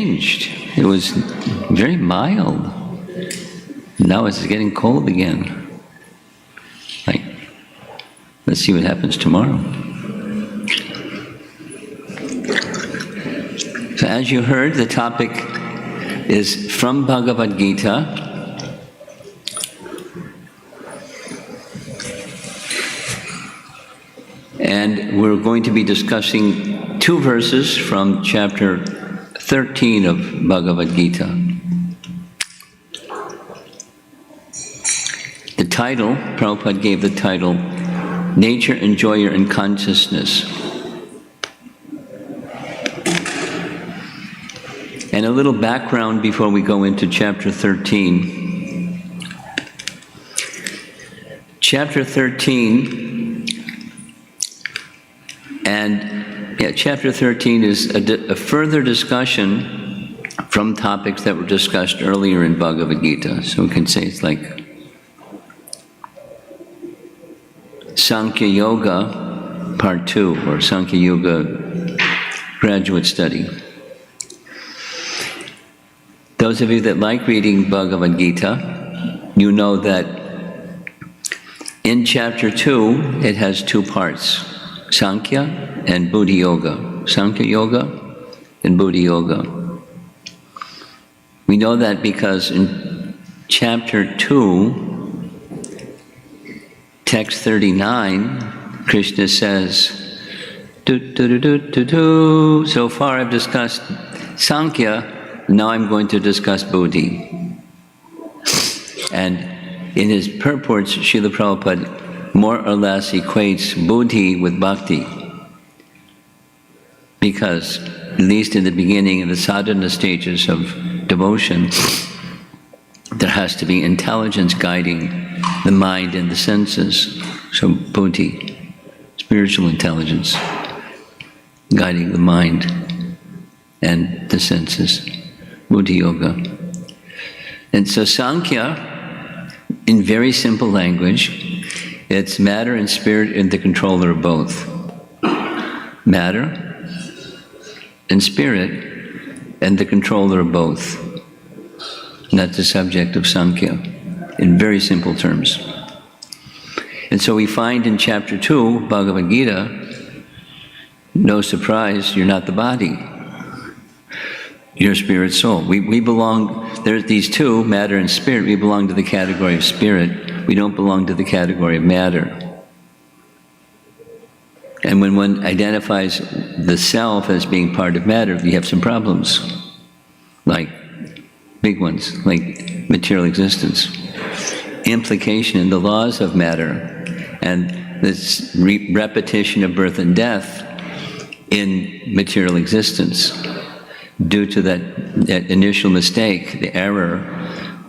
changed. It was very mild. Now it's getting cold again. Like, let's see what happens tomorrow. So as you heard, the topic is from Bhagavad Gita. And we're going to be discussing two verses from chapter 13 of Bhagavad Gita. The title, Prabhupada gave the title, Nature, Enjoyer, and Consciousness. And a little background before we go into chapter 13. Chapter 13, chapter 13 is a further discussion from topics that were discussed earlier in Bhagavad Gita. So we can say it's like Sankhya Yoga Part 2, or Sankhya Yoga Graduate Study. Those of you that like reading Bhagavad Gita, you know that in chapter 2, it has two parts, Sankhya and Buddhi Yoga. Sankhya Yoga and Buddhi Yoga. We know that because in chapter 2, text 39, Krishna says, so far I've discussed Sankhya, now I'm going to discuss Buddhi. And in his purports, Srila Prabhupada more or less equates Buddhi with Bhakti. Because, at least in the beginning, in the sadhana stages of devotion, there has to be intelligence guiding the mind and the senses. So Buddhi, spiritual intelligence, guiding the mind and the senses. Buddhi Yoga. And so Sankhya, in very simple language, it's matter and spirit in the controller of both. Matter and spirit and the controller of both. And that's the subject of Sankhya, in very simple terms. And so we find in chapter 2, Bhagavad Gita, no surprise, you're not the body. You're spirit, soul. We belong, there's these two, matter and spirit, we belong to the category of spirit. We don't belong to the category of matter. And when one identifies the self as being part of matter, we have some problems. Like, big ones, like material existence. Implication in the laws of matter, and this repetition of birth and death in material existence. Due to that initial mistake, the error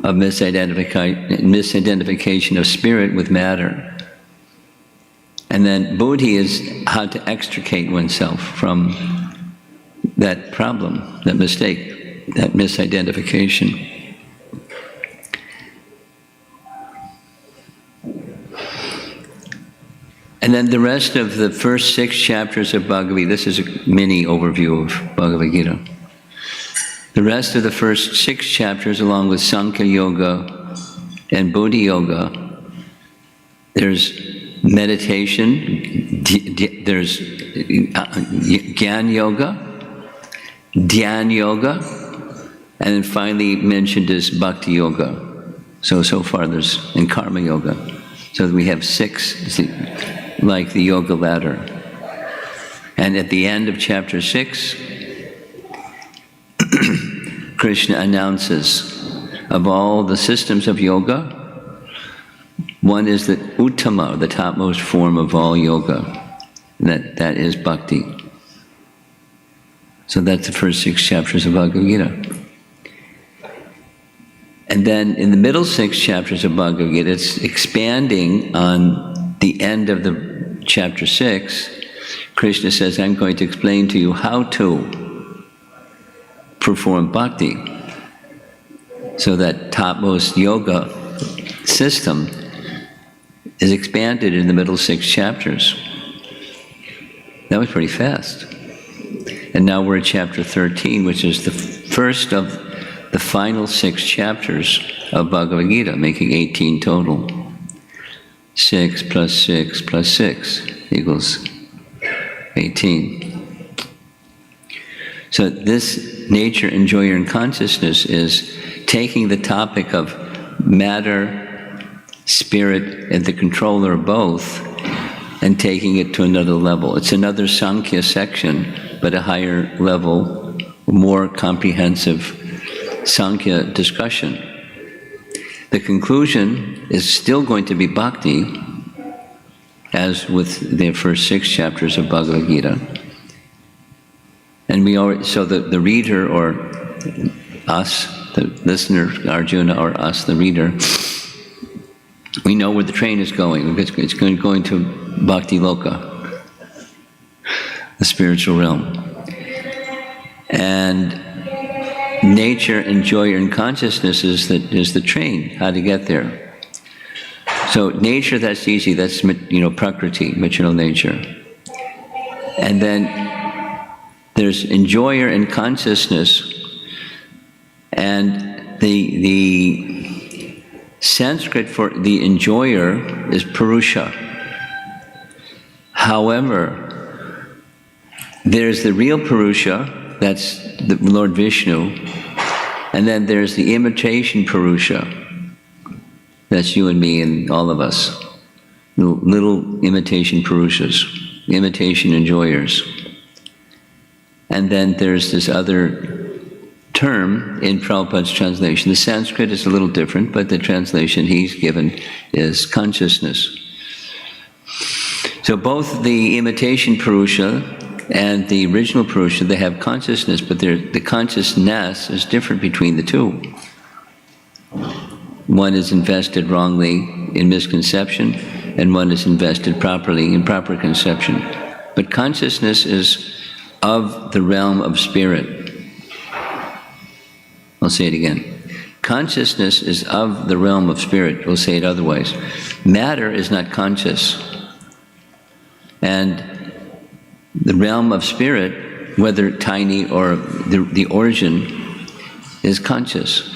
of misidentification of spirit with matter. And then Buddhi is how to extricate oneself from that problem, that mistake, that misidentification. And then the rest of the first 6 chapters of Bhagavad Gita, this is a mini overview of Bhagavad Gita. The rest of the first 6 chapters, along with Sankhya Yoga and Buddhi Yoga, there's meditation, there's Jnana Yoga, Dhyan Yoga, and then finally mentioned is Bhakti Yoga. So far there's, and Karma Yoga. So we have 6, like the yoga ladder. And at the end of chapter 6, Krishna announces, of all the systems of yoga, one is the Uttama, the topmost form of all yoga. That is Bhakti. So that's the first 6 chapters of Bhagavad Gita. And then in the middle 6 chapters of Bhagavad Gita, it's expanding on the end of the chapter 6. Krishna says, I'm going to explain to you how to perform bhakti. So that topmost yoga system is expanded in the middle 6 chapters. That was pretty fast. And now we're at chapter 13, which is the first of the final 6 chapters of Bhagavad Gita, making 18 total. 6 plus 6 plus 6 equals 18. So this nature, enjoyer, and consciousness is taking the topic of matter, spirit, and the controller of both, and taking it to another level. It's another Sankhya section, but a higher level, more comprehensive Sankhya discussion. The conclusion is still going to be bhakti, as with the first 6 chapters of Bhagavad Gita. And we already, so the reader, or us, the listener, Arjuna, or us, the reader, we know where the train is going. It's going to Bhakti Loka, the spiritual realm. And nature, enjoyer, and consciousness is the train, how to get there. So nature, that's easy, that's, prakriti, material nature. And then there's enjoyer and consciousness, and the Sanskrit for the enjoyer is Purusha. However, there's the real Purusha, that's the Lord Vishnu, and then there's the imitation Purusha, that's you and me and all of us, little imitation Purushas, imitation enjoyers. And then there's this other term in Prabhupada's translation. The Sanskrit is a little different, but the translation he's given is consciousness. So both the imitation Purusha and the original Purusha, they have consciousness, but the consciousness is different between the two. One is invested wrongly in misconception, and one is invested properly in proper conception. But consciousness is of the realm of spirit. I'll say it again. Consciousness is of the realm of spirit. We'll say it otherwise. Matter is not conscious. And the realm of spirit, whether tiny or the origin, is conscious.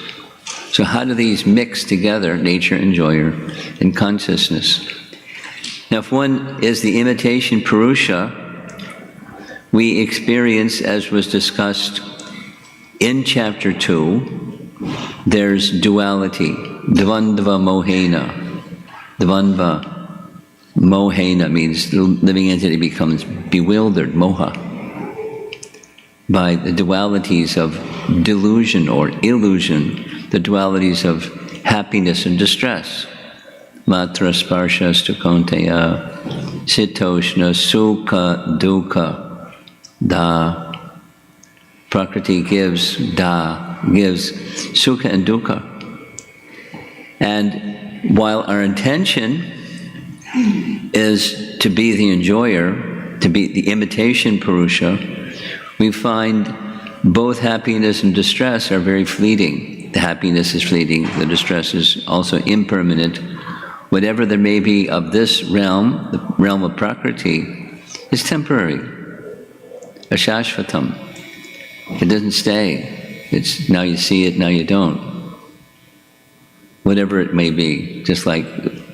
So how do these mix together, nature, enjoyer, and consciousness? Now, if one is the imitation Purusha, we experience, as was discussed in chapter 2, there's duality, dvandva mohena. Dvandva mohena means the living entity becomes bewildered, moha, by the dualities of delusion or illusion, the dualities of happiness and distress. Matra sparshas kaunteya, sitoshna sukha dukkha. Da. Prakriti gives sukha and dukkha. And while our intention is to be the enjoyer, to be the imitation Purusha, we find both happiness and distress are very fleeting. The happiness is fleeting, the distress is also impermanent. Whatever there may be of this realm, the realm of Prakriti, is temporary. Ashashvatam. It doesn't stay. It's now you see it, now you don't. Whatever it may be, just like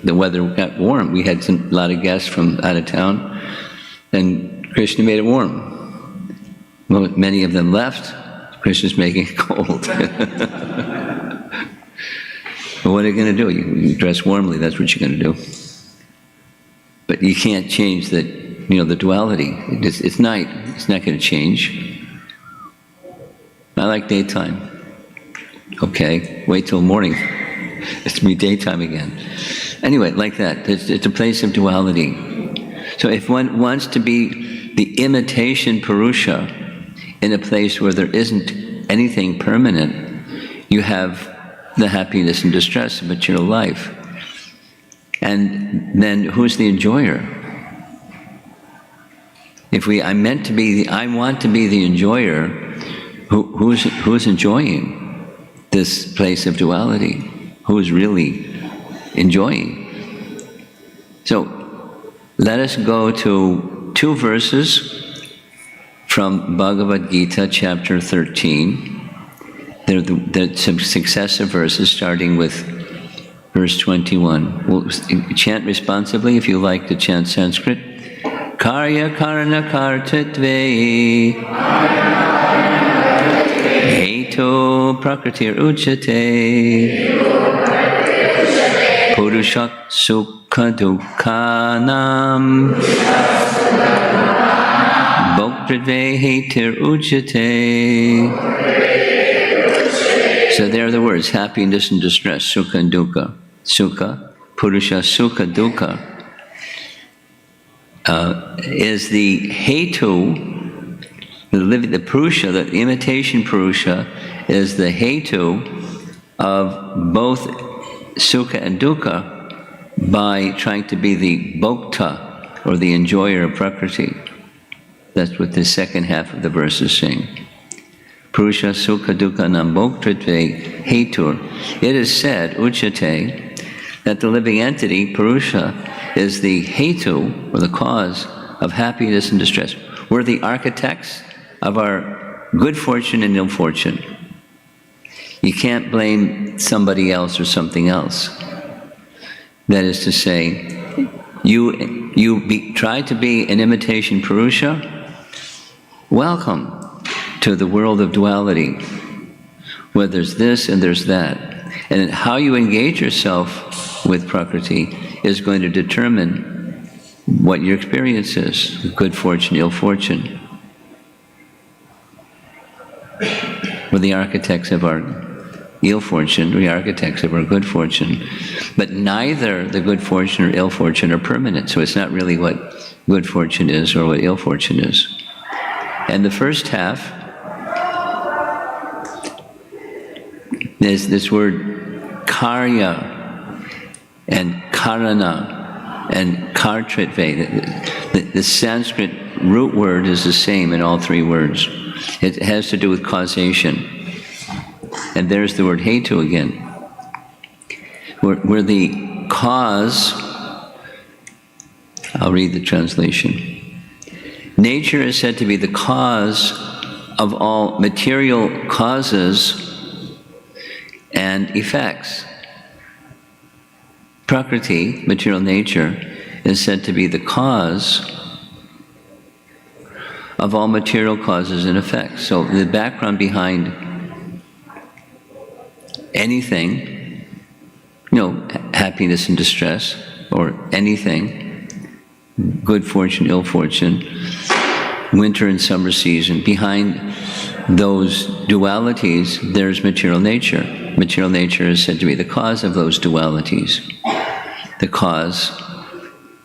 the weather got warm. We had a lot of guests from out of town, and Krishna made it warm. Well, many of them left. Krishna's making it cold. But what are you going to do? You dress warmly, that's what you're going to do. But you can't change the duality. It's night. It's not going to change. I like daytime. Okay, wait till morning. It's to be daytime again. Anyway, like that. It's a place of duality. So if one wants to be the imitation Purusha in a place where there isn't anything permanent, you have the happiness and distress of material life. And then who's the enjoyer? If I want to be the enjoyer, who's enjoying this place of duality? Who's really enjoying? So let us go to 2 verses from Bhagavad Gita, chapter 13. the successive verses starting with verse 21. We'll chant responsibly if you like to chant Sanskrit. Karya karana kartitve heto prakritir uchate purushat sukha dukhanam bhoktritve hetir uchate. So there are the words, happiness and distress, sukha and dukkha. Sukha, purusha sukha dukkha, is the hetu, the purusha, the imitation purusha, is the hetu of both sukha and dukkha by trying to be the bhokta, or the enjoyer of prakriti. That's what the second half of the verse is saying. Purusha sukha dukkha nam bhoktritve hetur. It is said, uchate, that the living entity, Purusha, is the hetu, or the cause, of happiness and distress. We're the architects of our good fortune and ill fortune. You can't blame somebody else or something else. That is to say, try to be an imitation Purusha, welcome to the world of duality, where there's this and there's that. And how you engage yourself with Prakriti is going to determine what your experience is, good fortune, ill fortune. We're the architects of our ill fortune, we're the architects of our good fortune. But neither the good fortune or ill fortune are permanent, so it's not really what good fortune is or what ill fortune is. And the first half, there's this word karya and karana and kartritve. The Sanskrit root word is the same in all three words. It has to do with causation. And there's the word hetu again. We're the cause. I'll read the translation. Nature is said to be the cause of all material causes and effects. Prakriti, material nature, is said to be the cause of all material causes and effects. So the background behind anything, happiness and distress, or anything, good fortune, ill fortune, winter and summer season, behind those dualities, there's material nature. Material nature is said to be the cause of those dualities, the cause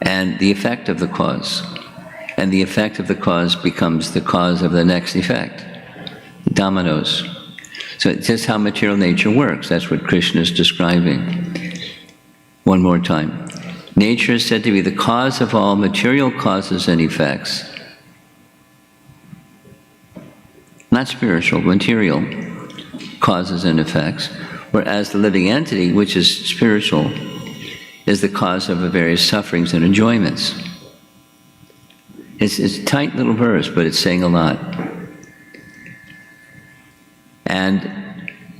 and the effect of the cause. And the effect of the cause becomes the cause of the next effect, dominoes. So it's just how material nature works. That's what Krishna is describing. One more time. Nature is said to be the cause of all material causes and effects. Not spiritual, material causes and effects. Whereas the living entity, which is spiritual, is the cause of the various sufferings and enjoyments. It's a tight little verse, but it's saying a lot. And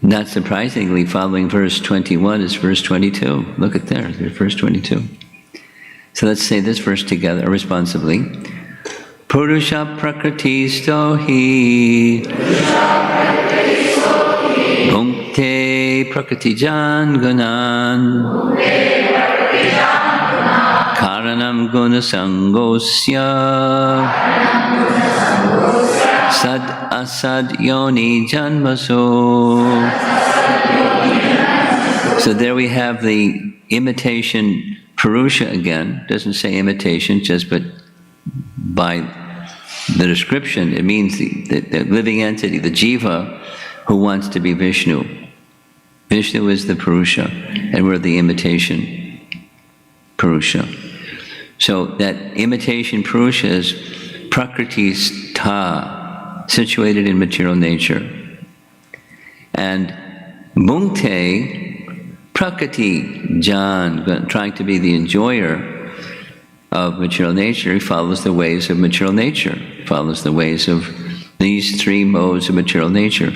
not surprisingly, following verse 21 is verse 22. Look at there, there's verse 22. So let's say this verse together, responsibly. Purusha prakriti stohi bhunkte prakriti jan gunan karanam guna sangosya sad asad yoni janmaso. So there we have the imitation Purusha again. Doesn't say imitation, just but by the description, it means the living entity, the jiva, who wants to be Vishnu. Vishnu is the Purusha, and we're the imitation Purusha. So that imitation Purusha is Prakriti-stha, situated in material nature. And Bhunkte, Prakriti Jan, trying to be the enjoyer of material nature, he follows the ways of material nature, follows the ways of these three modes of material nature.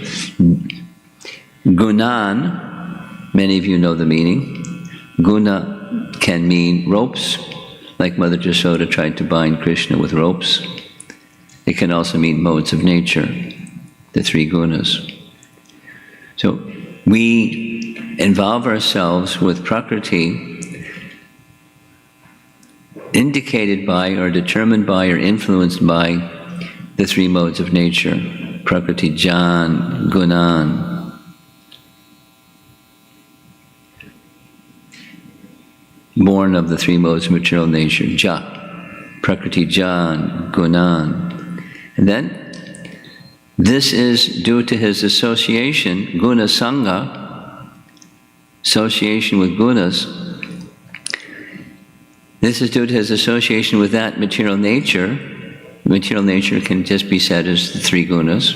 Gunan, many of you know the meaning. Guna can mean ropes, like Mother Jasoda tried to bind Krishna with ropes. It can also mean modes of nature, the three gunas. So we involve ourselves with Prakriti, indicated by or determined by or influenced by the three modes of nature, Prakriti Jan, Gunan. Born of the three modes of material nature, Ja, Prakriti Jan, Gunan. And then, this is due to his association, Guna Sangha, association with gunas. This is due to his association with that material nature. Material nature can just be said as the three gunas.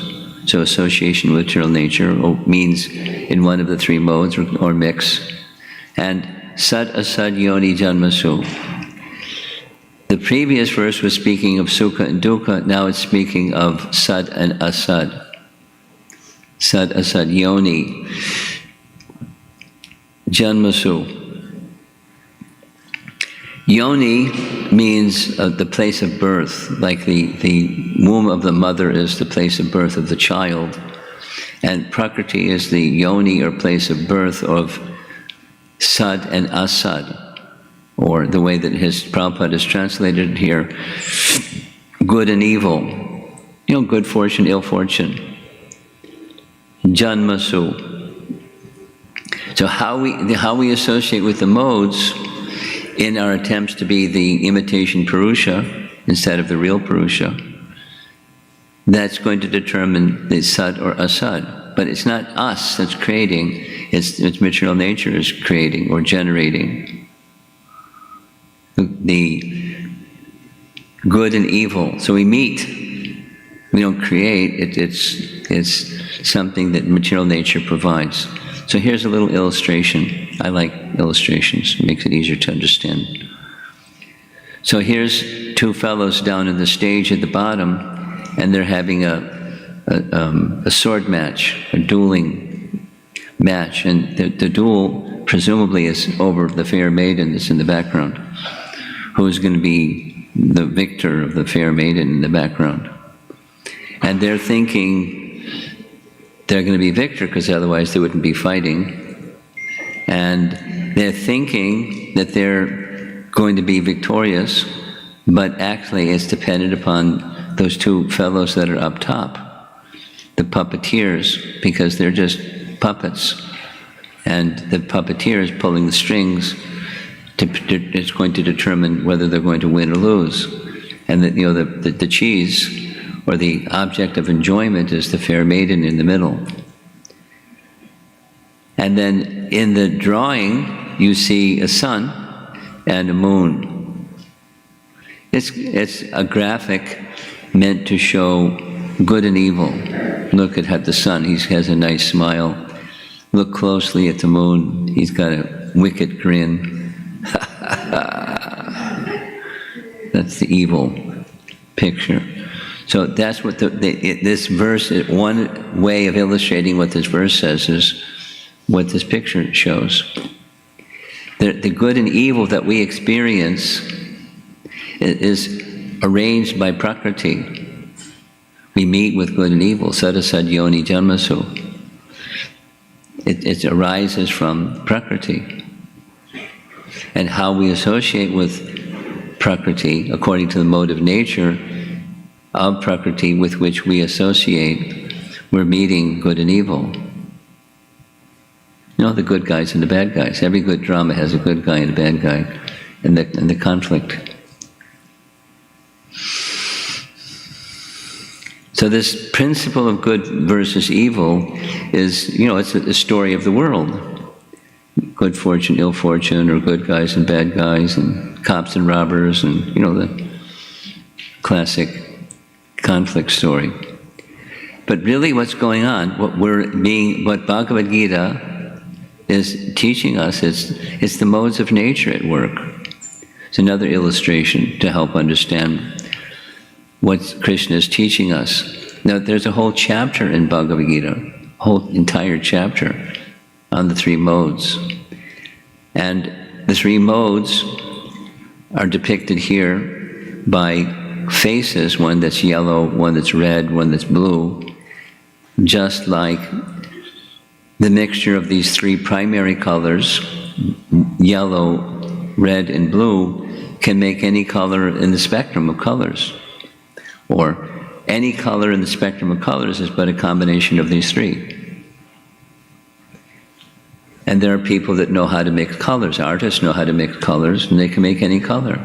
So association with material nature means in one of the three modes or mix. And Sad Asad Yoni Janmasu. The previous verse was speaking of Sukha and Dukkha, now it's speaking of Sad and Asad. Sad Asad Yoni Janmasu. Yoni means the place of birth, like the womb of the mother is the place of birth of the child, and Prakriti is the yoni or place of birth of Sad and Asad, or the way that his Prabhupada is translated here, good and evil. You know, good fortune, ill fortune. Janmasu. So how we associate with the modes in our attempts to be the imitation Purusha instead of the real Purusha, that's going to determine the Sad or Asad. But it's not us that's creating, it's material nature is creating or generating the good and evil. So we meet, we don't create, it's something that material nature provides. So here's a little illustration. I like illustrations, it makes it easier to understand. So here's two fellows down in the stage at the bottom, and they're having a sword match, a dueling match, and the duel presumably is over the fair maiden that's in the background. Who's going to be the victor of the fair maiden in the background? And they're thinking they're going to be victor because otherwise they wouldn't be fighting. And they're thinking that they're going to be victorious, but actually it's dependent upon those two fellows that are up top, the puppeteers, because they're just puppets. And the puppeteer is pulling the strings it's going to determine whether they're going to win or lose. And that, you know, the cheese, or the object of enjoyment, is the fair maiden in the middle. And then in the drawing, you see a sun and a moon. It's a graphic meant to show good and evil. Look at the sun, he has a nice smile. Look closely at the moon, he's got a wicked grin. That's the evil picture. So that's what this verse, one way of illustrating what this verse says is what this picture shows. The good and evil that we experience is arranged by Prakriti. We meet with good and evil, Sadasad Yoni Janmasu. It arises from Prakriti. And how we associate with Prakriti, according to the mode of nature of Prakriti with which we associate, we're meeting good and evil. You know, the good guys and the bad guys. Every good drama has a good guy and a bad guy, and the conflict. So this principle of good versus evil is, you know, it's a story of the world. Good fortune, ill fortune, or good guys and bad guys, and cops and robbers, and, you know, the classic conflict story. But really what's going on, what Bhagavad Gita is teaching us, it's the modes of nature at work. It's another illustration to help understand what Krishna is teaching us. Now, there's a whole chapter in Bhagavad Gita whole entire chapter on the three modes. And the three modes are depicted here by faces, one that's yellow, one that's red, one that's blue, just like the mixture of these three primary colors, yellow, red, and blue, can make any color in the spectrum of colors. Or any color in the spectrum of colors is but a combination of these three. And there are people that know how to mix colors. Artists know how to mix colors, and they can make any color.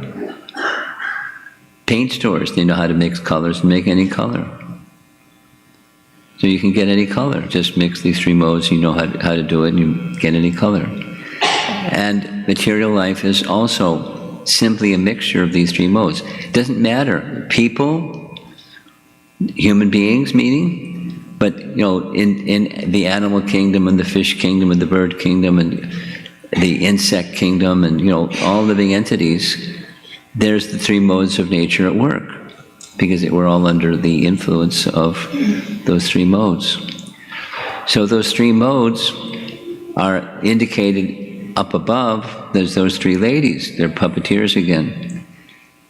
Paint stores, they know how to mix colors and make any color. So you can get any color. Just mix these three modes, you know how to do it, and you get any color. And material life is also simply a mixture of these three modes. It doesn't matter. People, human beings, meaning, but in the animal kingdom and the fish kingdom and the bird kingdom and the insect kingdom and all living entities, there's the three modes of nature at work, because we're all under the influence of those three modes. So those three modes are indicated up above. There's those three ladies. They're puppeteers again.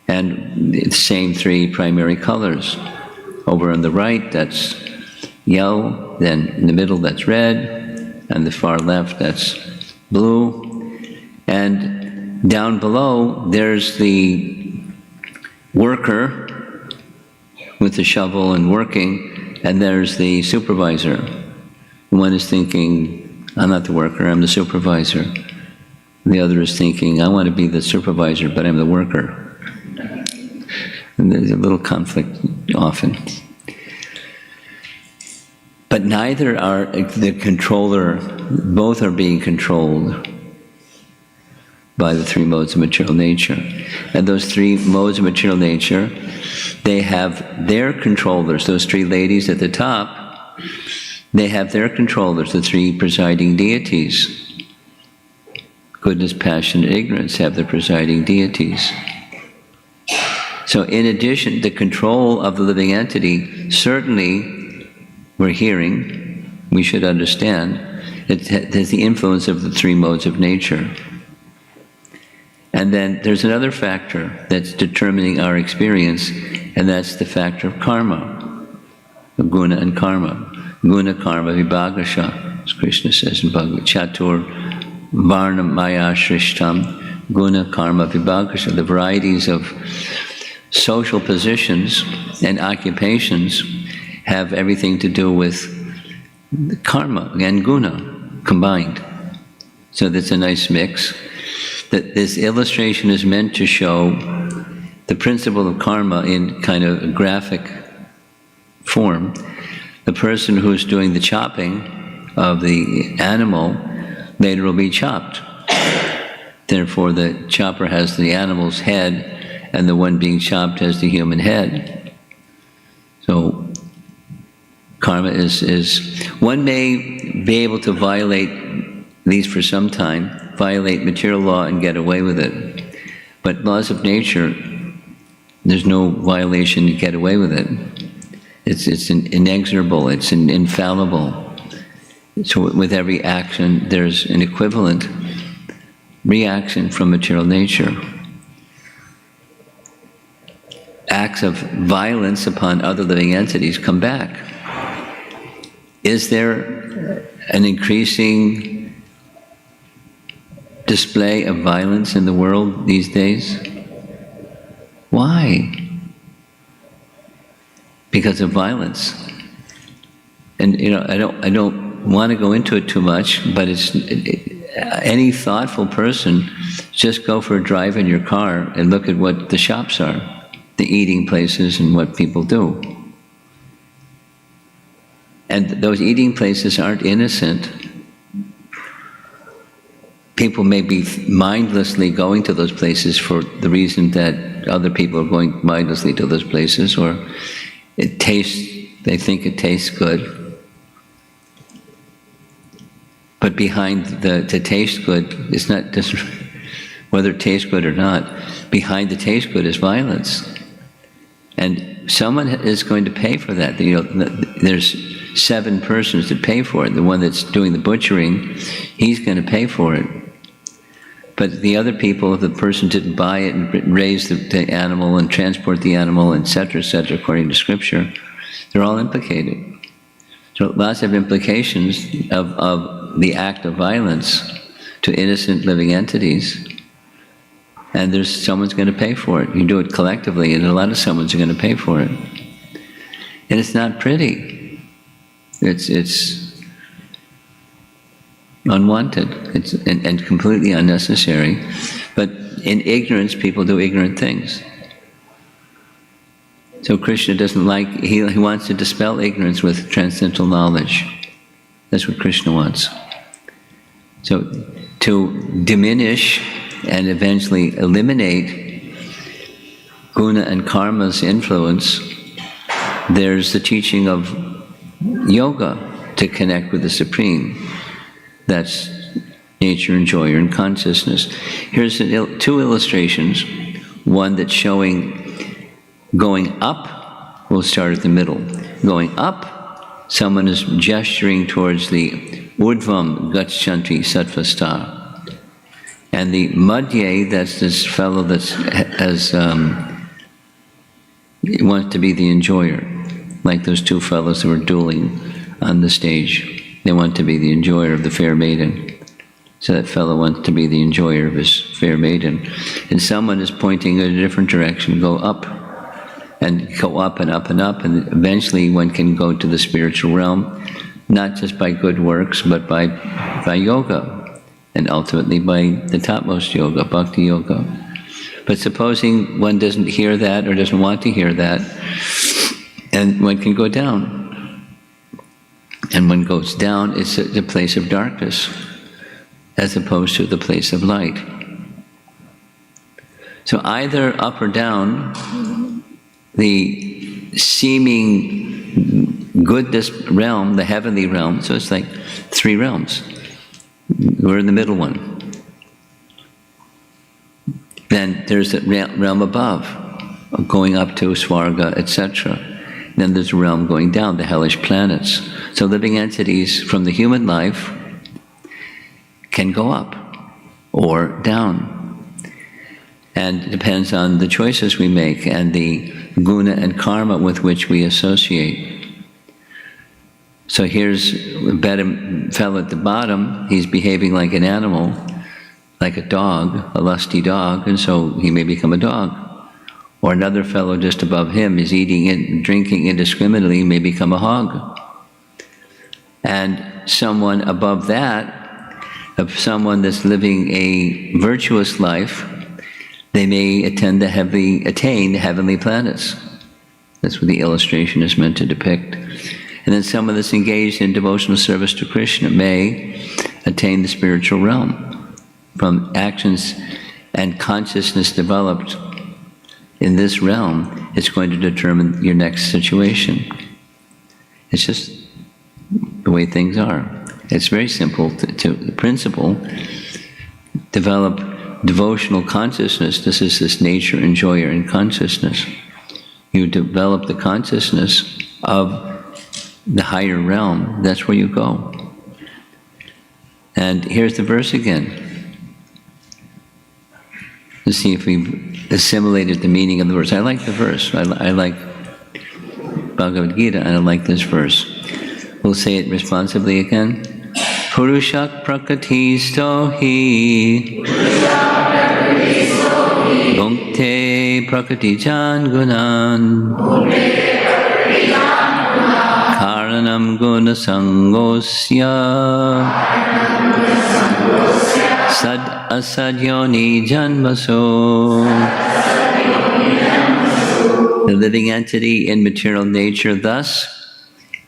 And the same three primary colors. Over on the right, that's yellow. Then in the middle, that's red. And the far left, that's blue. And down below, there's the worker with the shovel and working, and there's the supervisor. One is thinking, I'm not the worker, I'm the supervisor. The other is thinking, I want to be the supervisor, but I'm the worker. And there's a little conflict often. But neither are the controller, both are being controlled by the three modes of material nature. And those three modes of material nature, they have their controllers, those three ladies at the top, they have their controllers, the three presiding deities. Goodness, passion, and ignorance have their presiding deities. So in addition, the control of the living entity, certainly we're hearing, we should understand, there's the influence of the three modes of nature. And then there's another factor that's determining our experience, and that's the factor of karma, of guna and karma. Guna karma vibhagasha, as Krishna says in Bhagavad Chatur varna maya shrishtam guna karma vibhagasha. The varieties of social positions and occupations have everything to do with karma and guna combined. So that's a nice mix. That this illustration is meant to show the principle of karma in kind of a graphic form. The person who's doing the chopping of the animal later will be chopped. Therefore, the chopper has the animal's head, and the one being chopped has the human head. So, karma is one may be able to violate, at least for some time, violate material law and get away with it. But laws of nature, there's no violation to get away with it. It's inexorable, it's infallible. So with every action, there's an equivalent reaction from material nature. Acts of violence upon other living entities come back. Is there an increasing display of violence in the world these days? Why? Because of violence. And I don't want to go into it too much, but any thoughtful person, just go for a drive in your car and look at what the shops are, the eating places and what people do. And those eating places aren't innocent. People may be mindlessly going to those places for the reason that other people are going mindlessly to those places, or they think it tastes good. But behind the taste good, it's not just whether it tastes good or not. Behind the taste good is violence. And someone is going to pay for that. There's 7 persons that pay for it. The one that's doing the butchering, he's going to pay for it. But the other people, if the person didn't buy it and raise the animal and transport the animal, etc., according to Scripture, they're all implicated. So lots of implications of the act of violence to innocent living entities. And someone's going to pay for it. You do it collectively, and a lot of someone's are going to pay for it. And it's not pretty. It's unwanted. It's and completely unnecessary. But in ignorance, people do ignorant things. So Krishna doesn't like, he wants to dispel ignorance with transcendental knowledge. That's what Krishna wants. So to diminish and eventually eliminate guna and karma's influence, there's the teaching of yoga to connect with the Supreme. That's nature, enjoyer, and consciousness. Here's 2 illustrations. One that's showing going up. We'll start at the middle. Going up, someone is gesturing towards the urdhvam gachanti sattvasta. And the madhye, that's this fellow that wants to be the enjoyer. Like those 2 fellows who were dueling on the stage. They want to be the enjoyer of the fair maiden. So that fellow wants to be the enjoyer of his fair maiden. And someone is pointing in a different direction, go up. And go up and up and up, and eventually one can go to the spiritual realm, not just by good works, but by yoga, and ultimately by the topmost yoga, bhakti yoga. But supposing one doesn't hear that or doesn't want to hear that, and one can go down. And when goes down, it's the place of darkness, as opposed to the place of light. So either up or down, the seeming goodness realm, the heavenly realm, so it's like 3 realms. We're in the middle one. Then there's the realm above, going up to Swarga, etc. Then there's a realm going down, the hellish planets. So living entities from the human life can go up or down. And it depends on the choices we make and the guna and karma with which we associate. So here's a better fellow at the bottom. He's behaving like an animal, like a dog, a lusty dog, and so he may become a dog. Or another fellow just above him is eating and drinking indiscriminately, may become a hog. And someone above that, someone that's living a virtuous life, they may attain the heavenly planets. That's what the illustration is meant to depict. And then someone that's engaged in devotional service to Krishna may attain the spiritual realm. From actions and consciousness developed in this realm, it's going to determine your next situation. It's just the way things are. It's very simple to the principle. Develop devotional consciousness. This is this nature, enjoyer, and consciousness. You develop the consciousness of the higher realm. That's where you go. And here's the verse again. Let's see if we've assimilated the meaning of the verse. I like the verse. I like Bhagavad Gita, and I like this verse. We'll say it responsibly again. Purusha prakriti stohi Bhunkte prakriti jan gunan Karanam guna sangosya Sad asadyoni janmaso. The living entity in material nature thus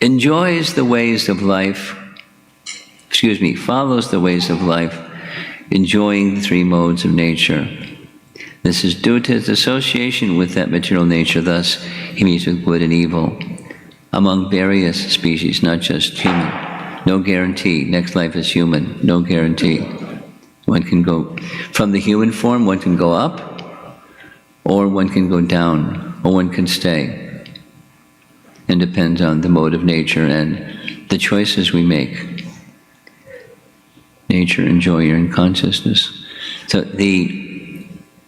enjoys the ways of life, follows the ways of life, enjoying the 3 modes of nature. This is due to his association with that material nature. Thus, he meets with good and evil among various species, not just human. No guarantee. Next life is human. No guarantee. One can go from the human form, one can go up, or one can go down, or one can stay. and depends on the mode of nature and the choices we make. Nature, enjoyer, and consciousness. So the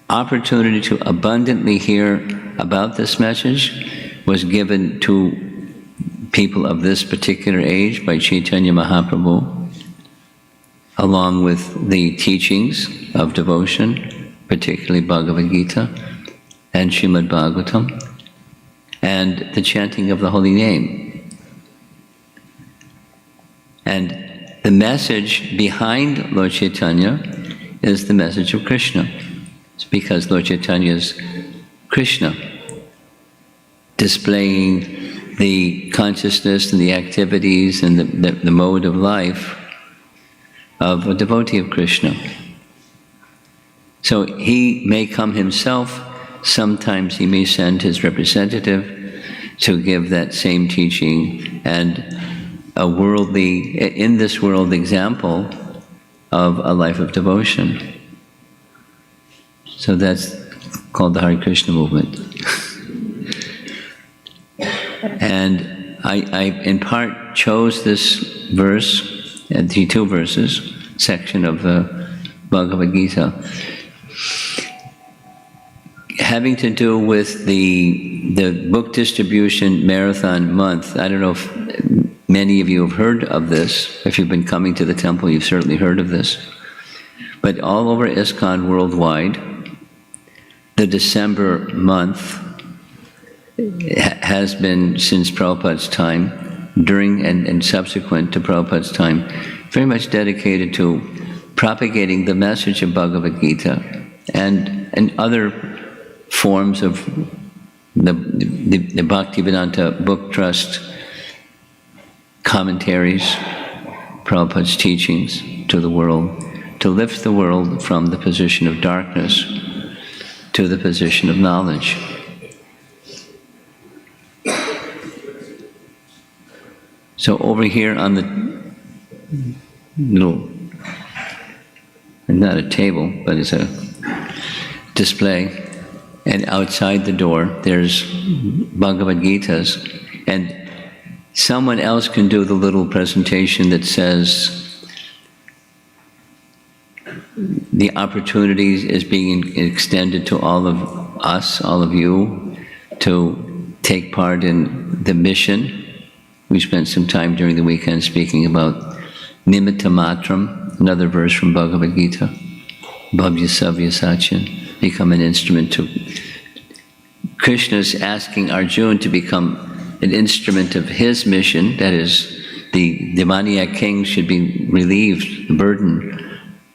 opportunity to abundantly hear about this message was given to people of this particular age by Chaitanya Mahaprabhu, along with the teachings of devotion, particularly Bhagavad Gita and Srimad Bhagavatam, and the chanting of the holy name. And the message behind Lord Chaitanya is the message of Krishna. It's because Lord Chaitanya is Krishna, displaying the consciousness and the activities and the mode of life of a devotee of Krishna. So he may come himself, sometimes he may send his representative to give that same teaching and a worldly, in this world, example of a life of devotion. So that's called the Hare Krishna movement. And I in part chose this verse, the two verses, section of the Bhagavad Gita, having to do with the book distribution marathon month. I don't know if many of you have heard of this. If you've been coming to the temple, you've certainly heard of this. But all over ISKCON worldwide, the December month has been, since Prabhupada's time, during and subsequent to Prabhupada's time, very much dedicated to propagating the message of Bhagavad Gita and other forms of the Bhaktivedanta Book Trust commentaries, Prabhupada's teachings to the world, to lift the world from the position of darkness to the position of knowledge. So over here on the little, not a table, but it's a display, and outside the door there's Bhagavad Gitas, and someone else can do the little presentation that says the opportunities is being extended to all of us, all of you, to take part in the mission. We spent some time during the weekend speaking about Nimitta Matram, another verse from Bhagavad Gita. Bhavya Savya Sachin, become an instrument to... Krishna's asking Arjuna to become an instrument of his mission, that is, the demoniac kings should be relieved, the burden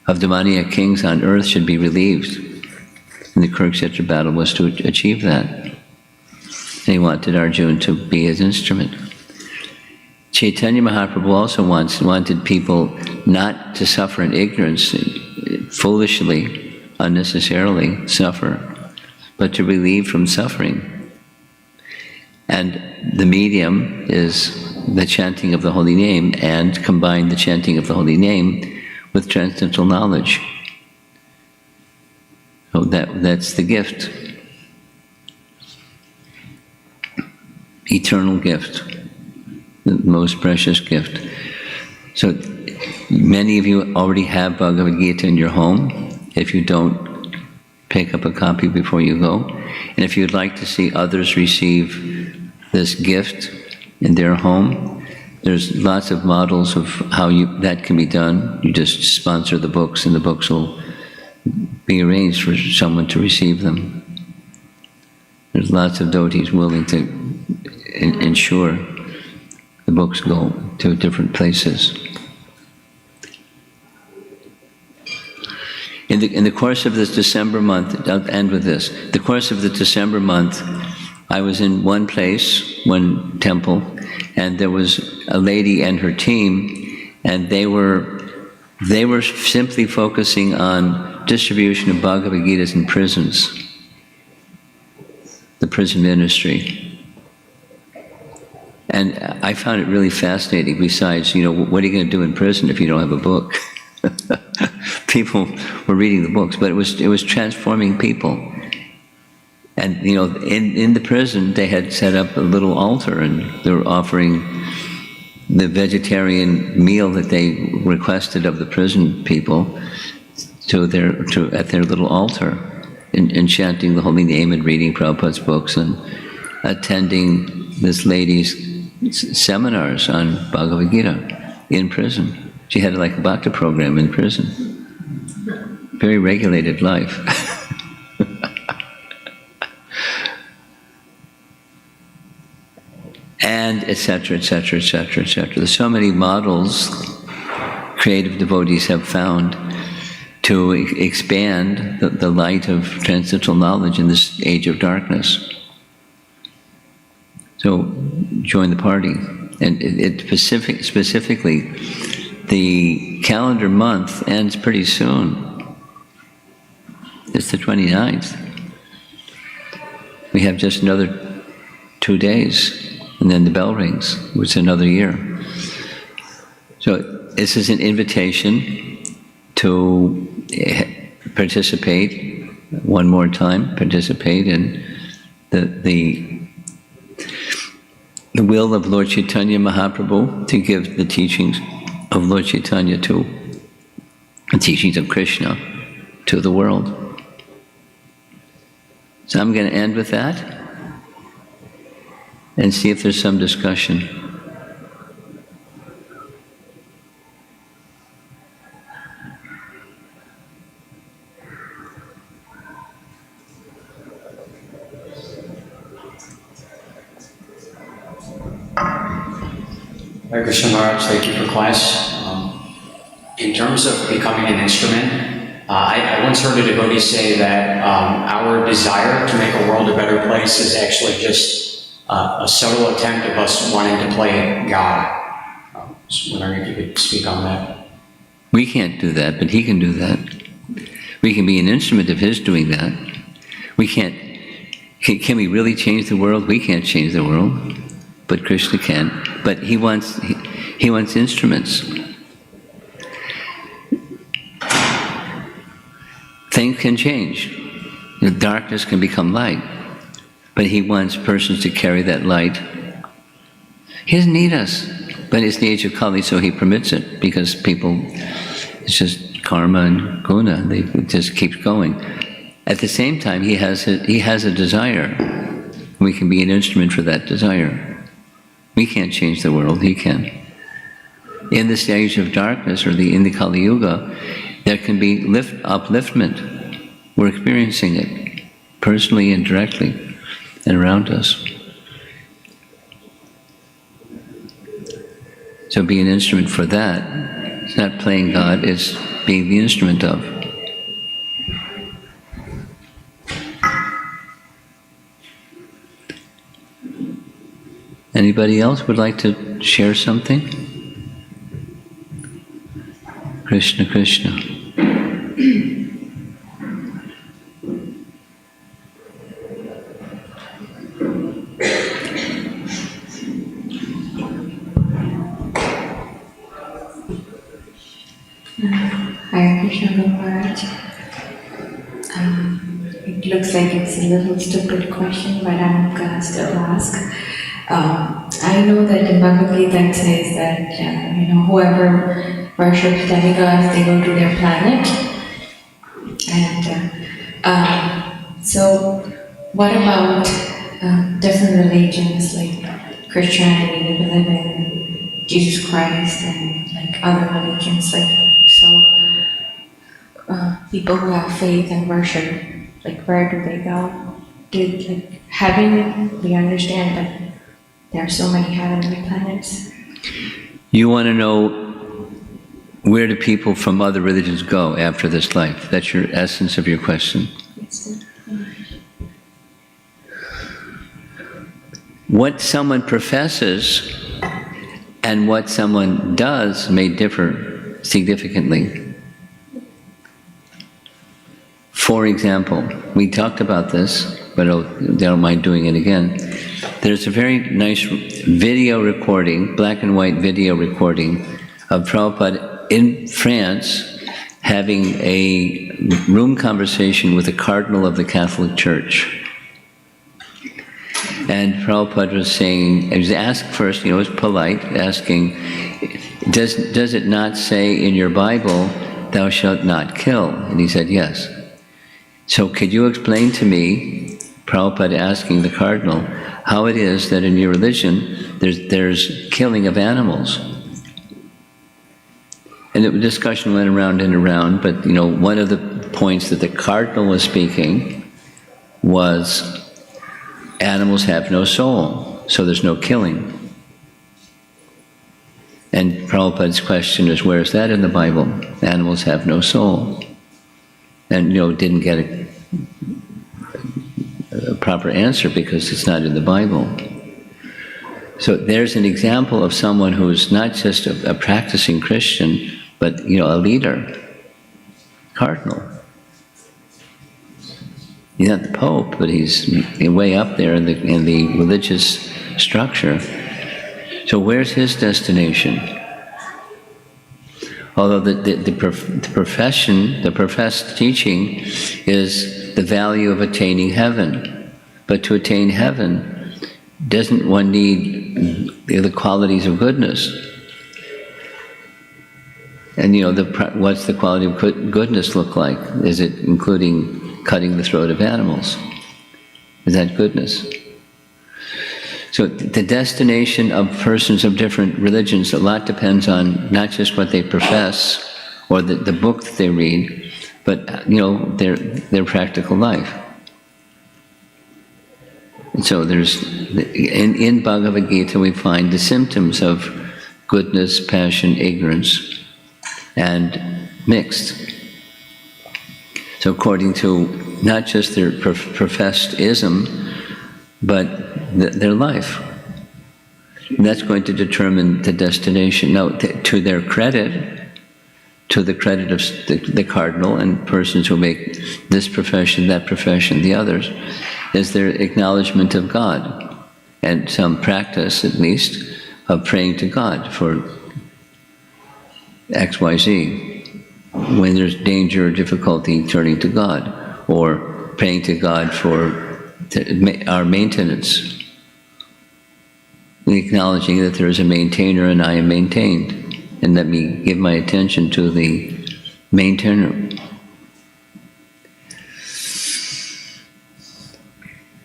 of demoniac kings on earth should be relieved. And the Kurukshetra battle was to achieve that. And he wanted Arjuna to be his instrument. Chaitanya Mahaprabhu also wanted people not to suffer in ignorance, foolishly, unnecessarily suffer, but to relieve from suffering. And the medium is the chanting of the holy name, and combine the chanting of the holy name with transcendental knowledge. So that's the gift. Eternal gift. The most precious gift. So many of you already have Bhagavad Gita in your home. If you don't, pick up a copy before you go. And if you'd like to see others receive this gift in their home, there's lots of models of how that can be done. You just sponsor the books, and the books will be arranged for someone to receive them. There's lots of devotees willing to ensure the books go to different places. In the course of this December month, I'll end with this. The course of the December month, I was in one place, one temple, and there was a lady and her team, and they were simply focusing on distribution of Bhagavad Gitas in prisons, the prison ministry. And I found it really fascinating. Besides, what are you going to do in prison if you don't have a book? People were reading the books, but it was transforming people. And, in the prison, they had set up a little altar, and they were offering the vegetarian meal that they requested of the prison people at their little altar, and chanting the holy name and reading Prabhupada's books and attending this lady's seminars on Bhagavad Gita in prison. She had like a bhakti program in prison. Very regulated life. And etc., etc., etc., etc. There's so many models creative devotees have found to expand the light of transcendental knowledge in this age of darkness. So join the party. And specifically, the calendar month ends pretty soon. It's the 29th. We have just another 2 days, and then the bell rings, which is another year. So this is an invitation to participate, one more time, participate in the will of Lord Chaitanya Mahaprabhu to give the teachings of Lord Chaitanya to the teachings of Krishna to the world. So I'm going to end with that and see if there's some discussion. Hare Krishna Maharaj, thank you for class. In terms of becoming an instrument, I once heard a devotee say that our desire to make a world a better place is actually just a subtle attempt of us wanting to play God. So wondering if you could speak on that. We can't do that, but he can do that. We can be an instrument of his doing that. We can't. Can we really change the world? We can't change the world, but Krishna can. But he wants instruments. Things can change. The darkness can become light, but he wants persons to carry that light. He doesn't need us, but it's the age of Kali, so he permits it, because people, it's just karma and guna, it just keeps going. At the same time, he has a desire. We can be an instrument for that desire. We can't change the world, he can. In this age of darkness, or in the Kali Yuga, there can be upliftment. We're experiencing it, personally and directly, and around us. So be an instrument for that. It's not playing God, it's being the instrument of. Anybody else would like to share something? Krishna, Krishna. Hare Krishna Maharaj. It looks like it's a little stupid question, but I'm gonna still ask. I know that in Bhagavad Gita it says that whoever worships demigods, they go to their planet. And so, what about different religions like Christianity? We believe in Jesus Christ, and like other religions, people who have faith and worship, like where do they go? Heaven, we understand that there are so many heavenly planets. You want to know, where do people from other religions go after this life? That's your essence of your question. Yes, What someone professes and what someone does may differ significantly. For example, we talked about this, but I don't mind doing it again. There's a very nice video recording, black and white video recording, of Prabhupada in France having a room conversation with the Cardinal of the Catholic Church. And Prabhupada was saying, he was asked first, it was polite, asking, does it not say in your Bible, thou shalt not kill? And he said, yes. So could you explain to me, Prabhupada asking the cardinal, how it is that in your religion there's killing of animals? And the discussion went around and around, but one of the points that the cardinal was speaking was animals have no soul, so there's no killing. And Prabhupada's question is, where is that in the Bible? Animals have no soul. And didn't get a proper answer because it's not in the Bible. So there's an example of someone who's not just a practicing Christian, but a leader, cardinal. He's not the Pope, but he's way up there in the religious structure. So where's his destination? Although the professed teaching is the value of attaining heaven. But to attain heaven, doesn't one need the qualities of goodness? And what's the quality of goodness look like? Is it including cutting the throat of animals? Is that goodness? So the destination of persons of different religions, a lot depends on not just what they profess or the book that they read, but their practical life. And so in Bhagavad Gita we find the symptoms of goodness, passion, ignorance, and mixed. So according to not just their professed ism, but their life. And that's going to determine the destination. Now, to their credit, to the credit of the cardinal and persons who make this profession, that profession, the others, is their acknowledgement of God, and some practice, at least, of praying to God for XYZ. When there's danger or difficulty, turning to God, or praying to God for our maintenance, acknowledging that there is a maintainer and I am maintained, and let me give my attention to the maintainer.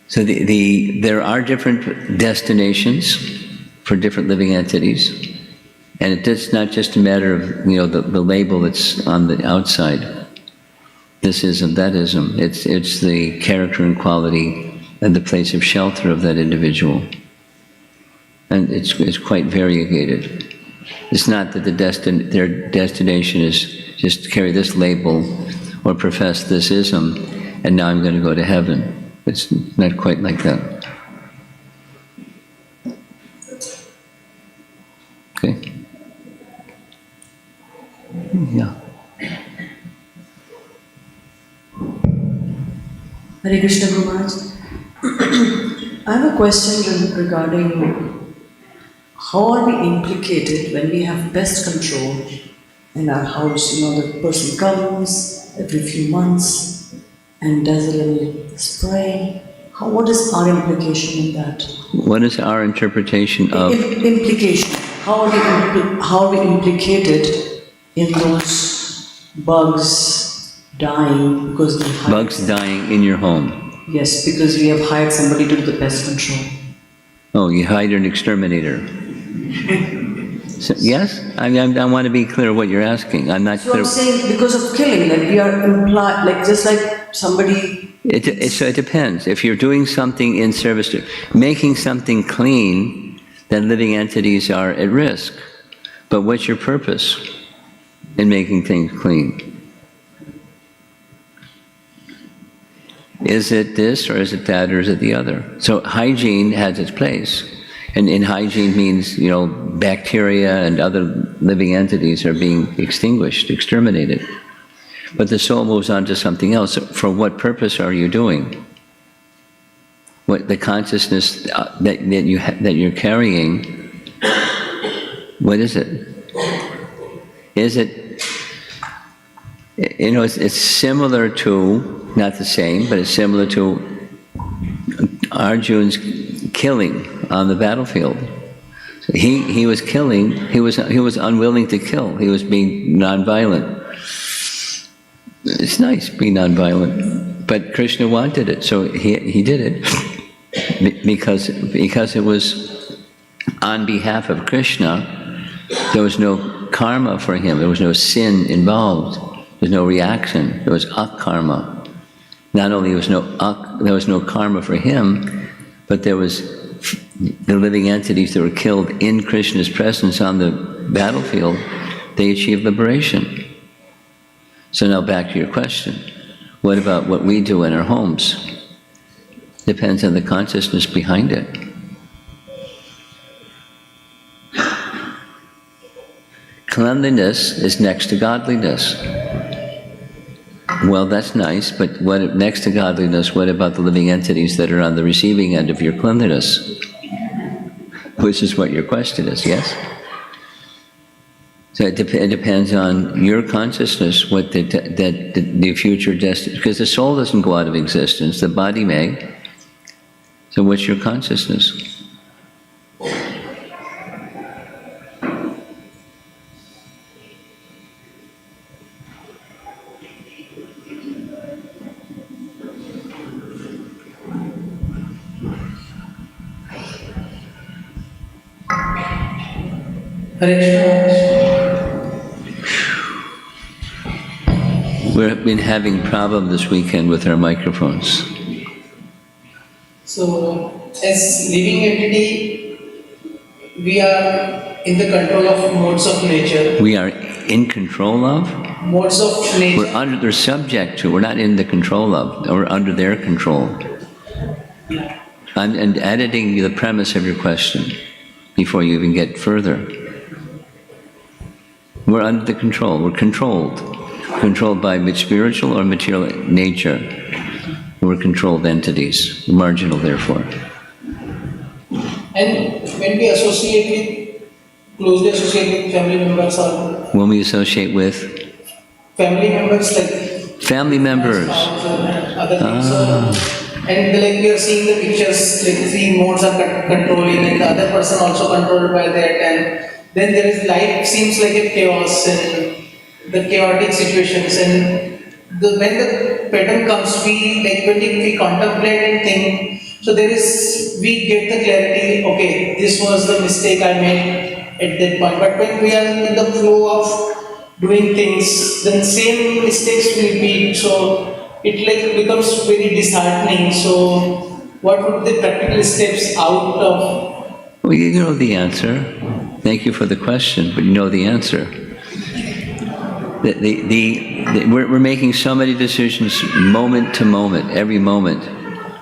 So there are different destinations for different living entities, and it's not just a matter of the label that's on the outside. This ism, that ism. It's the character and quality and the place of shelter of that individual. And it's quite variegated. It's not that their destination is just to carry this label or profess this ism, and now I'm going to go to heaven. It's not quite like that. Okay? Yeah. Hare Krishna, Guru Maharaj. I have a question regarding how are we implicated when we have pest control in our house? The person comes every few months and does a little spray. What is our implication in that? What is our interpretation of? Implication. How are we implicated in those bugs dying because they hired... Bugs dying in your home? Yes, because we have hired somebody to do the pest control. Oh, you hired an exterminator. So, yes? I want to be clear what you're asking. I'm not clear. So I'm saying because of killing, like we are implied, like just like somebody... So it depends. If you're doing something in service to... Making something clean, then living entities are at risk. But what's your purpose in making things clean? Is it this, or is it that, or is it the other? So hygiene has its place. And in hygiene means, bacteria and other living entities are being extinguished, exterminated. But the soul moves on to something else. For what purpose are you doing? What the consciousness that you're carrying, what is it? Is it, it's similar to, not the same, but it's similar to Arjun's killing on the battlefield. So he was killing, he was unwilling to kill, he was being nonviolent. It's nice being nonviolent, but Krishna wanted it, so he did it because it was on behalf of Krishna. There was no karma for him, there was no sin involved, there was no reaction, there was akarma. Not only was there was no karma for him, but there was the living entities that were killed in Krishna's presence on the battlefield, they achieved liberation. So now back to your question. What about what we do in our homes? Depends on the consciousness behind it. Cleanliness is next to godliness. Well, that's nice, but what next to godliness, what about the living entities that are on the receiving end of your cleanliness? Which is what your question is, yes? So it depends on your consciousness, what the future destiny, because the soul doesn't go out of existence, the body may. So what's your consciousness? We've been having problem this weekend with our microphones. So, as living entity, we are in the control of modes of nature. We are in control of? Modes of nature. They're subject to, we're not in the control of, we're under their control. I'm editing the premise of your question before you even get further. We're under the control, we're controlled by spiritual or material nature. We're controlled entities, marginal therefore. And when we closely associate with family members or... When we associate with? Family members like... Family members. Other things. And like we are seeing the pictures, like 3 modes are controlling and the other person also controlled by that, and then there is life seems like a chaos and the chaotic situations, and when the pattern comes, when we contemplate and think, so we get the clarity, okay, this was the mistake I made at that point. But when we are in the flow of doing things, then same mistakes will repeat, so it becomes very disheartening. So what would the practical steps out of? Well, you know the answer. Thank you for the question, but you know the answer. We're making so many decisions moment to moment, every moment.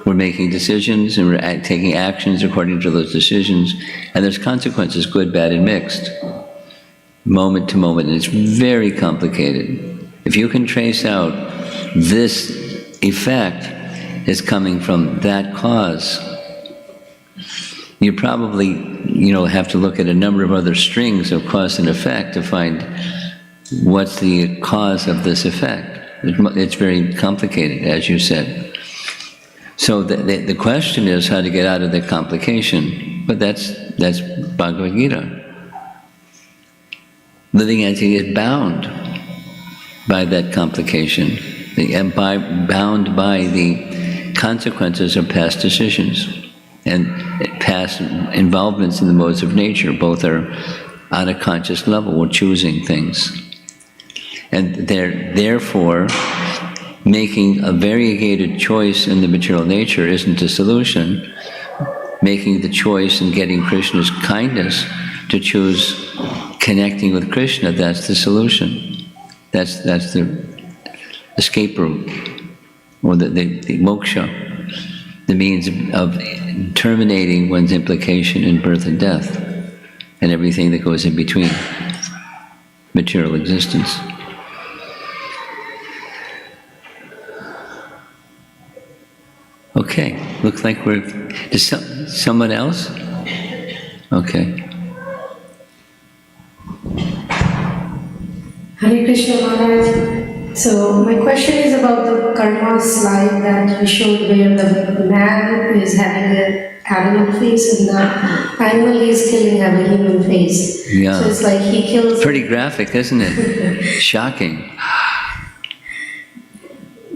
We're making decisions and we're taking actions according to those decisions, and there's consequences, good, bad, and mixed. Moment to moment, and it's very complicated. If you can trace out this effect is coming from that cause, you probably, have to look at a number of other strings of cause and effect to find what's the cause of this effect. It's very complicated, as you said. So the question is how to get out of the complication, but that's Bhagavad Gita. Living entity is bound by that complication, bound by the consequences of past decisions and past involvements in the modes of nature. Both are on a conscious level. We're choosing things. And therefore, making a variegated choice in the material nature isn't a solution. Making the choice and getting Krishna's kindness to choose connecting with Krishna, that's the solution. That's the escape route, or the moksha, the means of terminating one's implication in birth and death, and everything that goes in between material existence. Okay, looks like is someone else? Okay. Hare Krishna Maharaj. So my question is about the karma slide that you showed where the man is having a animal face, and the animal he's killing have a human face. Yeah. So it's like he kills. Pretty graphic, isn't it? Shocking.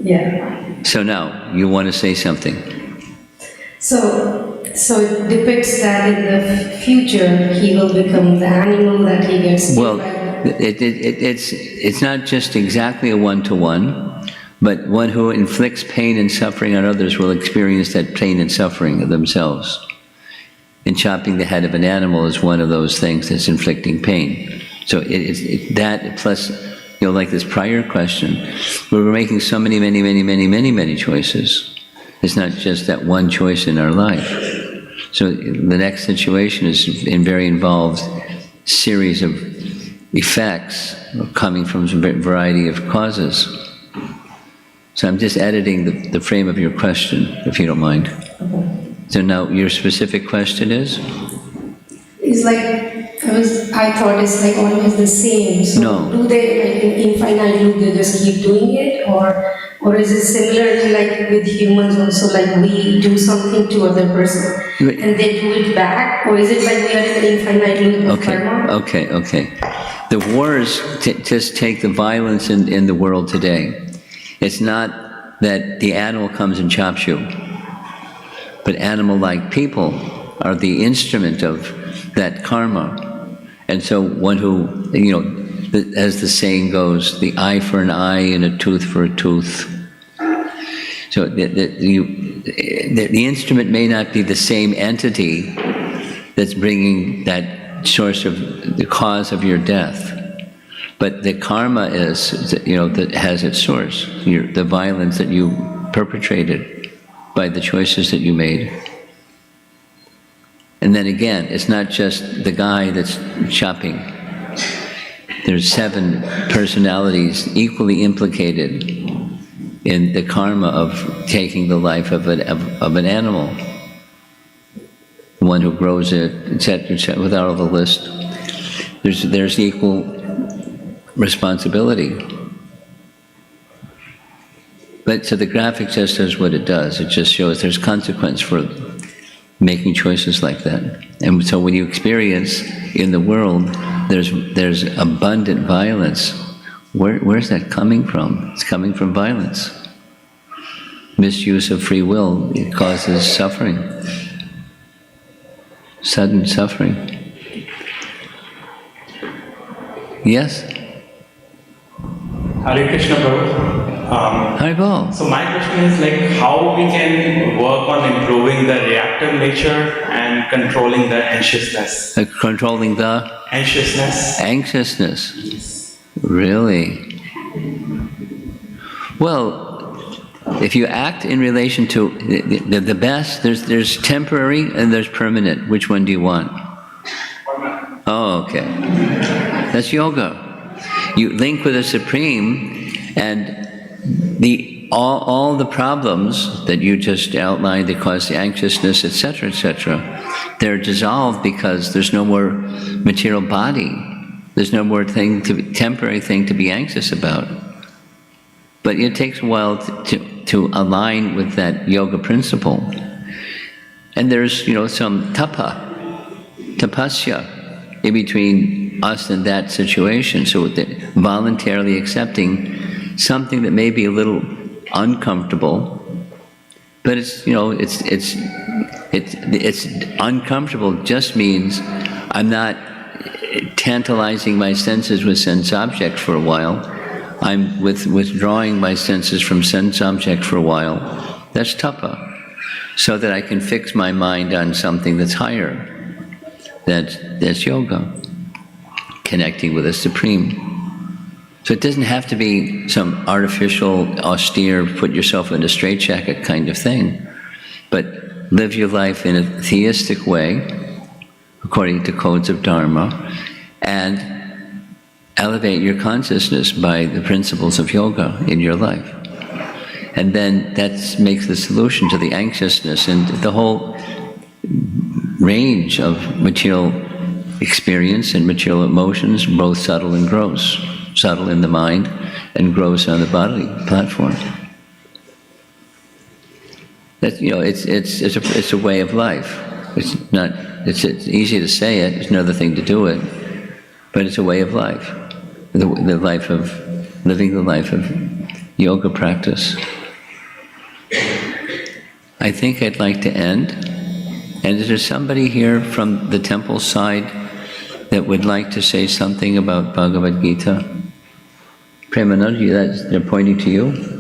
Yeah. So now, you want to say something? So it depicts that in the future he will become the animal that he gets killed Well, by. it's not just exactly a one-to-one, but one who inflicts pain and suffering on others will experience that pain and suffering themselves. And chopping the head of an animal is one of those things that's inflicting pain. So it's that plus, like this prior question, where we're making so many choices. It's not just that one choice in our life. So the next situation is a very involved series of effects coming from a variety of causes. So I'm just editing the frame of your question, if you don't mind. Okay. So now your specific question is? It's like, I thought it's like always the same. So No. do they, like in infinite loop, they just keep doing it? Or is it similarly like with humans also, like we do something to other person and they do it back? Or is it like we are in the infinite loop of karma? Okay. The wars just take the violence in the world today. It's not that the animal comes and chops you, but animal-like people are the instrument of that karma. And so one who, as the saying goes, the eye for an eye and a tooth for a tooth. So the instrument may not be the same entity that's bringing that source of the cause of your death, but the karma is, that has its source, the violence that you perpetrated by the choices that you made. And then again, it's not just the guy that's chopping. There's 7 personalities equally implicated in the karma of taking the life of an animal. The one who grows it, etc., without all the list. There's equal responsibility. But so the graphic just does what it does. It just shows there's consequence for making choices like that. And so when you experience in the world, there's abundant violence. Where's that coming from? It's coming from violence. Misuse of free will, it causes suffering. Sudden suffering. Yes? Hare Krishna, Prabhu. Haribol. So my question is how we can work on improving the reactive nature and controlling the anxiousness. Controlling the? Anxiousness. Anxiousness. Really? Well, if you act in relation to the best, there's temporary and there's permanent. Which one do you want? Oh, okay. That's yoga. You link with the Supreme, and all the problems that you just outlined that cause the anxiousness, etc., they're dissolved because there's no more material body. There's no more temporary thing to be anxious about. But it takes a while to align with that yoga principle. And there's, some tapasya in between us and that situation. So voluntarily accepting something that may be a little uncomfortable, but it's uncomfortable just means I'm not tantalizing my senses with sense object for a while. I'm withdrawing my senses from sense object for a while. That's tapa. So that I can fix my mind on something that's higher. That's yoga. Connecting with the Supreme. So it doesn't have to be some artificial, austere, put yourself in a straitjacket kind of thing. But live your life in a theistic way, according to codes of Dharma, and elevate your consciousness by the principles of yoga in your life. And then that makes the solution to the anxiousness and the whole range of material experience and material emotions, both subtle and gross. Subtle in the mind and gross on the bodily platform. That's, it's a way of life. It's not, it's easy to say it, it's another thing to do it, but it's a way of life. The life of, living the life of yoga practice. I think I'd like to end. And is there somebody here from the temple side that would like to say something about Bhagavad Gita? Premanand, they're pointing to you?